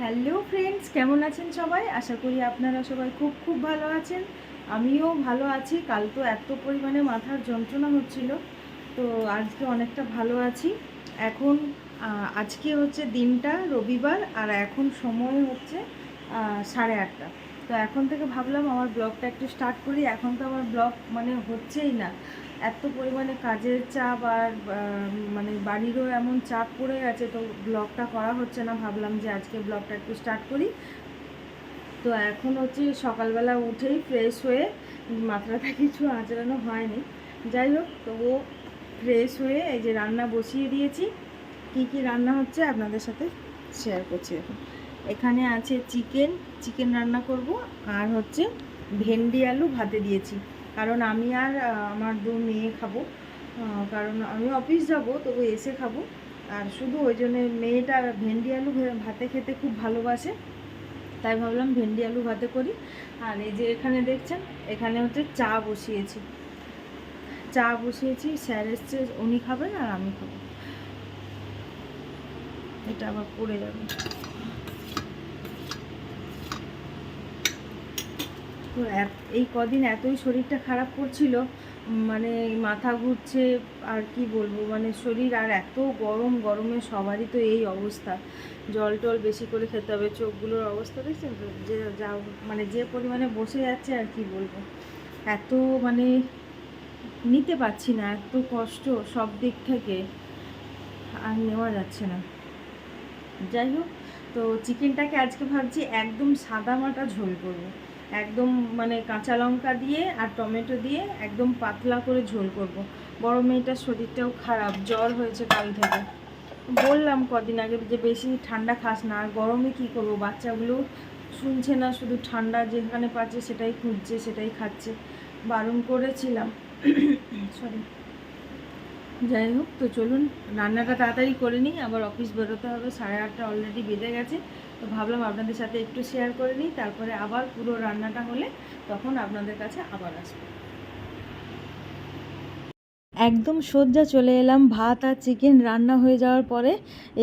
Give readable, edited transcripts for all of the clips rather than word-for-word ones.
Hello friends, কেমন আছেন সবাই? আশা করি আপনারা সবাই খুব খুব ভালো আছেন। আমিও ভালো আছি। কাল তো এত পরিমাণে মাথার যন্ত্রণা হচ্ছিল, তো আজকে অনেকটা ভালো আছি। এখন আজকে হচ্ছে দিনটা রবিবার, আর এখন সময় হচ্ছে 8:30। তো এখন থেকে ভাবলাম আমার ব্লগটা একটু স্টার্ট করি। এখন তো আমার ব্লগ মানে হচ্ছেই না, এত পরিমাণে কাজের চাপ, আর মানে বাড়িরও এমন চাপ পড়ে গেছে, তো ব্লগটা করা হচ্ছে না। ভাবলাম যে আজকে ব্লগটা একটু স্টার্ট করি। তো এখন হচ্ছে সকালবেলা উঠেই ফ্রেশ হয়ে, মাথাটা কিছু আঁচড়ানো হয়নি, যাই হোক তবুও ফ্রেশ হয়ে এই যে রান্না বসিয়ে দিয়েছি। কি কি রান্না হচ্ছে আপনাদের সাথে শেয়ার করছি। এখন এখানে আছে চিকেন রান্না করব, আর হচ্ছে ভেন্ডি আলু ভাতে দিয়েছি, কারণ আমি আর আমার দু মেয়ে খাবো। কারণ আমি অফিস যাব, তবু এসে খাবো। আর শুধু ওই জন্য মেয়েটা ভেন্ডি আলু ভাতে খেতে খুব ভালোবাসে, তাই ভাবলাম ভেন্ডি আলু ভাতে করি। আর এই যে এখানে দেখছেন, এখানে হচ্ছে চা বসিয়েছি। স্যার এসছে, উনি খাবেন আর আমি খাবো। এটা আবার পড়ে যাবে। তো এই কদিন এতই শরীরটা খারাপ করছিল, মানে মাথা ঘুরছে, আর কি বলবো, মানে শরীর আর এত গরমে সবারই তো এই অবস্থা। জল টল বেশি করে খেতে হবে। চোখগুলোর অবস্থা দেখছেন তো, যে যা মানে যে পরিমাণে বসে যাচ্ছে, আর কি বলবো, এত মানে নিতে পারছি না, এত কষ্ট সব দিক থেকে, আর নেওয়া যাচ্ছে না। যাই হোক, তো চিকেনটাকে আজকে ভাবছি একদম সাদা মাটা ঝোল করবো। একদম মানে কাঁচা লঙ্কা দিয়ে আর টমেটো দিয়ে একদম পাতলা করে ঝোল করব। বড় মেয়েটার শরীরটাও খারাপ, জ্বর হয়েছে কাল থেকে। বললাম কদিন আগে যে বেশি ঠান্ডা খাস না, আর গরমে কী করবো, বাচ্চাগুলো শুনছে না, শুধু ঠান্ডা যেখানে পাচ্ছে সেটাই খুঁজছে, সেটাই খাচ্ছে। বারণ করেছিলাম। সরি। যাই হোক, তো চলুন রান্নাটা তাড়াতাড়ি করে নিই, আবার অফিস বেরোতে হবে। 8:30 অলরেডি বেজে গেছে। তো ভাবলাম আপনাদের সাথে একটু শেয়ার করে নিই, তারপরে আবার পুরো রান্নাটা হলে তখন আপনাদের কাছে আবার আসবো। একদম সোজা চলে এলাম। ভাত আর চিকেন রান্না হয়ে যাওয়ার পরে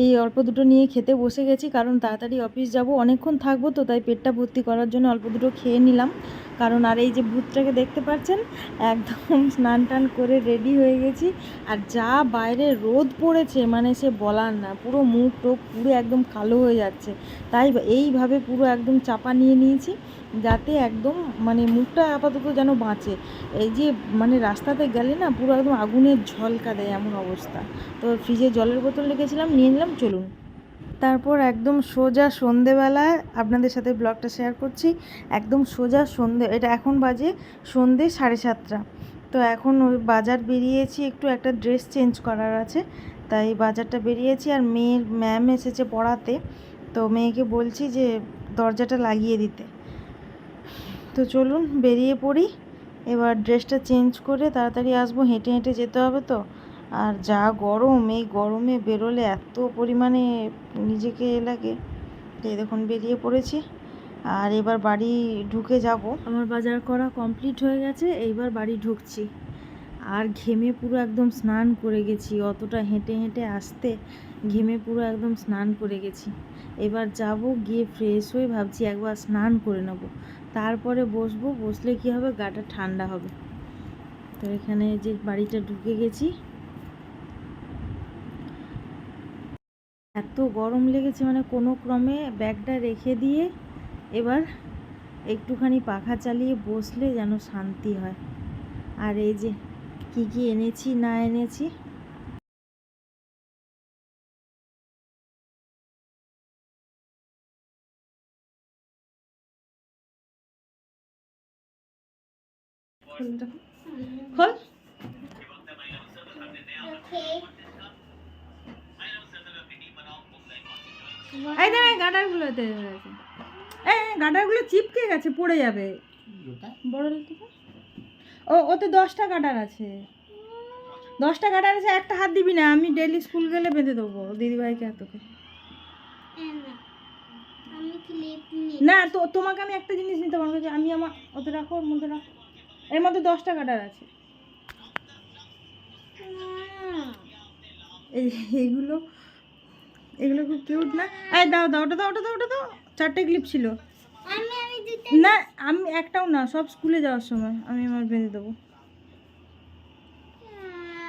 এই অল্প দুটো নিয়ে খেতে বসে গেছি, কারণ তাড়াতাড়ি অফিস যাব, অনেকক্ষণ থাকবো, তো তাই পেটটা ভর্তি করার জন্য অল্প দুটো খেয়ে নিলাম। কারণ আর এই যে ভূতটাকে দেখতে পাচ্ছেন, একদম স্নান টান করে রেডি হয়ে গেছি। আর যা বাইরে রোদ পড়েছে, মানে সে বলার না, পুরো মুখ টোক পুরো একদম কালো হয়ে যাচ্ছে। তাই এইভাবে পুরো একদম চাপা নিয়ে নিয়েছি, যাতে একদম মানে মুখটা আপাতত যেন বাঁচে। এই যে মানে রাস্তাতে গেলে না পুরো একদম আগুনের ঝলকা দেয়, এমন অবস্থা। তো ফ্রিজে জলের বোতল রেখেছিলাম, নিয়ে নিলাম, চলুন। তারপর একদম সোজা সন্ধেবেলায় আপনাদের সাথে ব্লগটা শেয়ার করছি। একদম সোজা সন্ধে, এটা এখন বাজে সন্ধে 7:30। তো এখন ওই বাজার বেরিয়েছি, একটু একটা ড্রেস চেঞ্জ করার আছে, তাই বাজারটা বেরিয়েছি। আর মেয়ের ম্যাম এসেছে পড়াতে, তো মেয়েকে বলছি যে দরজাটা লাগিয়ে দিতে। তো চলুন বেরিয়ে পড়ি। এবার ড্রেসটা চেঞ্জ করে তাড়াতাড়ি আসবো, হেঁটে হেঁটে যেতে হবে তো। আর যা গরম, এই গরমে বেরোলে এত পরিমাণে নিজেকে লাগে। এই দেখুন বেরিয়ে পড়েছি, আর এবার বাড়ি ঢুকে যাব। আমার বাজার করা কমপ্লিট হয়ে গেছে, এইবার বাড়ি ঢুকছি। আর ঘেমে পুরো একদম স্নান করে গেছি, অতটা হেঁটে হেঁটে আসতে ঘেমে পুরো একদম স্নান করে গেছি। এবার যাব, গিয়ে ফ্রেশ হয়ে ভাবছি একবার স্নান করে নেব, তারপরে বসবো। বসলে কি হবে, গাটা ঠান্ডা হবে। তো এখানে যে বাড়িটা ঢুকে গেছি, এত গরম লেগেছে, মানে কোনো ক্রমে ব্যাগটা রেখে দিয়ে এবার একটুখানি পাখা চালিয়ে বসলে যেন শান্তি হয়। আর এই যে কি কি এনেছি না এনেছি, খোল। এই দেখ গাডারগুলোতে আছে, গাডারগুলো চিপকে গেছে, পড়ে যাবে। বড় থেকে ওতে 10টা গাডার আছে, 10টা গাডার আছে, একটা হাত দিবি না, আমি ডেলি স্কুল গেলে বেঁধে দেবো দিদিভাইকে হাতকে। না তো তোমাকে আমি একটা জিনিস নিতে পারবো, যে আমি আমার ওতে রাখো, ওর মধ্যে রাখো, এর মধ্যে 10টা গাডার আছে। এইগুলো এগুলো খুব কিউট না? এই দাও দাও, ওটা দাও, ওটা দাও, ওটা দাও। 4টে ক্লিপ ছিল না, আমি একটাও না, সব স্কুলে যাওয়ার সময় আমি আমার বেঁধে দেবো।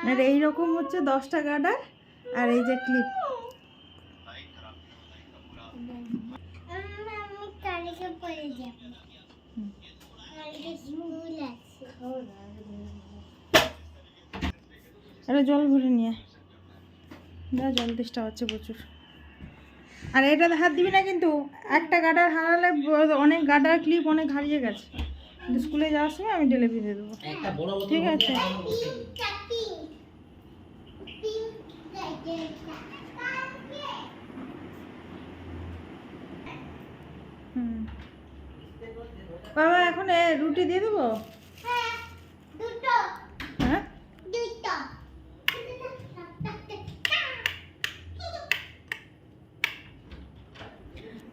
আর এইরকম হচ্ছে 10টা গার্ডার আর এই যে ক্লিপ। আরে জল ভরে নিয়ে না, জল তেষ্টা হচ্ছে প্রচুর। আর এটাতে হাত দিবি না কিন্তু, একটা গার্ডার হারালে অনেক গার্ডার ক্লিপ অনেক হারিয়ে গেছে, কিন্তু স্কুলে যাওয়ার সময় আমি ঢেলে ফেলে দেবো, ঠিক আছে? বাবা এখন রুটি দিয়ে দেবো? হ্যাঁ,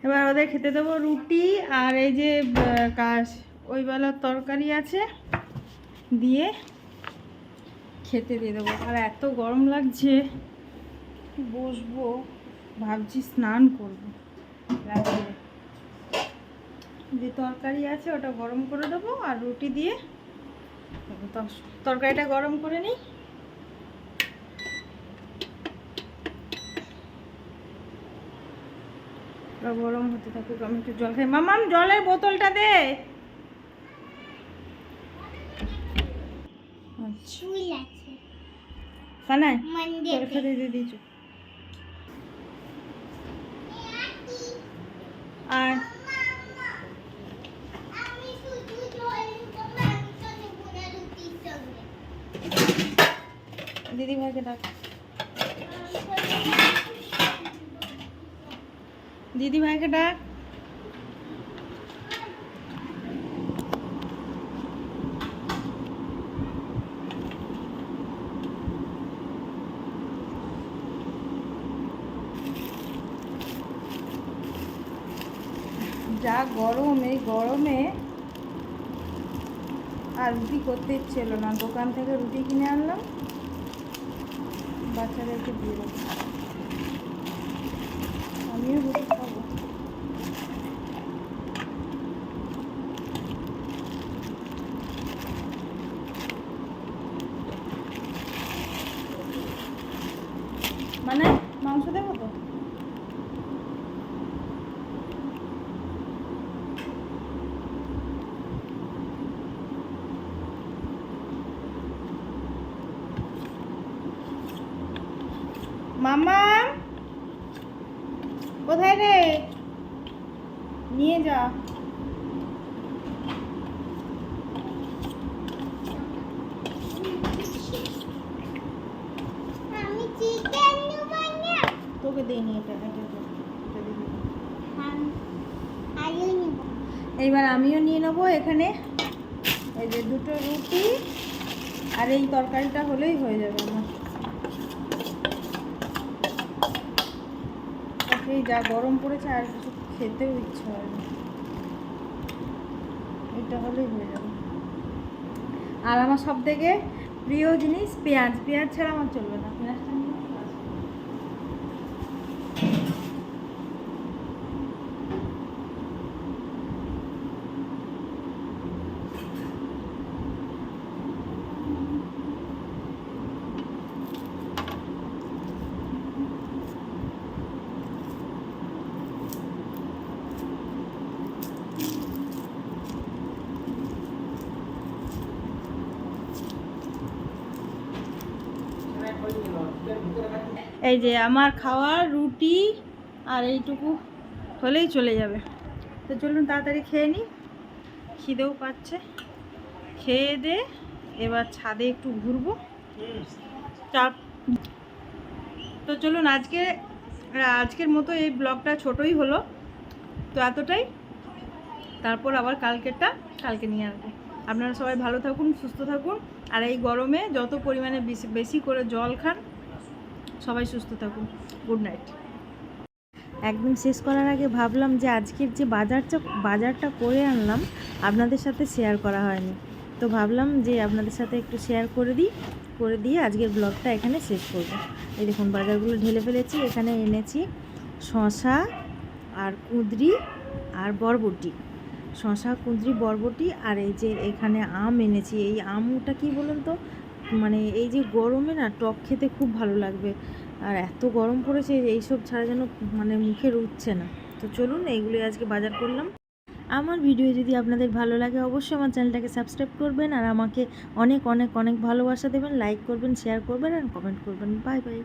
এবার ওদের খেতে দেবো রুটি আর এই যে ওই বেলার তরকারি আছে দিয়ে খেতে দিয়ে দেবো। আর এত গরম লাগছে, বসবো ভাবছি স্নান করবো রাত্রে। যে তরকারি আছে ওটা গরম করে দেবো আর রুটি দিয়ে তরকারিটা গরম করে নিই। গরম হতে থাকুক, আমি একটু জল খাই। মামাম জলের বোতলটা দে। কানাই তরকারি দিয়ে দিয়েছো আর দিদি ভাইকে ডাক, দিদি ভাইকে ডাক। যা গরম, এই গরমে আর রুটি করতে ইচ্ছে হলো না, দোকান থেকে রুটি কিনে আনলাম, বাচ্চাদেরকে দিয়ে দেবো, আমিও রুটি খাবো। মানে মাংস দেবো তো? মামা কোথায় রে, নিয়ে যা। তোকে দেয়নি এটা, এইবার আমিও নিয়ে নেবো এখানে। এই যে 2টো রুটি আর এই তরকারিটা হলেই হয়ে যাবে আমার। এই যা গরম পড়েছে আর কিছু খেতেও ইচ্ছা হয় না, এটা হলেই হয়ে যাবে। আর আমার সব থেকে প্রিয় জিনিস পেঁয়াজ, পেঁয়াজ ছাড়া আমার চলবে না। পেঁয়াজটা এই যে আমার খাওয়ার রুটি আর এইটুকু হলেই চলে যাবে। তো চলুন তাড়াতাড়ি খেয়ে নিই, খিদেও পাচ্ছে। খেয়ে দে এবার ছাদে একটু ঘুরবো। তো চলুন আজকের মতো এই ব্লগটা ছোটই হলো, তো এতটাই। তারপর আবার কালকে নিয়ে আসবো। আপনারা সবাই ভালো থাকুন, সুস্থ থাকুন, আর এই গরমে যত পরিমাণে বেশি করে জল খান। সবাই সুস্থ থাকুন, গুড নাইট। একদম শেষ করার আগে ভাবলাম যে আজকের যে বাজারটা করে আনলাম আপনাদের সাথে শেয়ার করা হয়নি, তো ভাবলাম যে আপনাদের সাথে একটু শেয়ার করে দিয়ে আজকের ব্লগটা এখানে শেষ করব। এই দেখুন বাজারগুলো ঢেলে ফেলেছি, এখানে এনেছি শশা আর কুঁদরি আর বরবটি, শশা কুঁদরি বরবটি, আর এই যে এখানে আম এনেছি। এই আমটা কি বলুন তো, মানে এই যে গরমে না টক খেতে খুব ভালো লাগবে, আর এত গরম পড়েছে এইসব ছাড়া যেন মানে মুখে রুচছে না। তো চলুন এইগুলোই আজকে বাজার করলাম। আমার ভিডিও যদি আপনাদের ভালো লাগে অবশ্যই আমার চ্যানেলটাকে সাবস্ক্রাইব করবেন, আর আমাকে অনেক অনেক অনেক ভালোবাসা দেবেন, লাইক করবেন, শেয়ার করবেন আর কমেন্ট করবেন। Bye bye.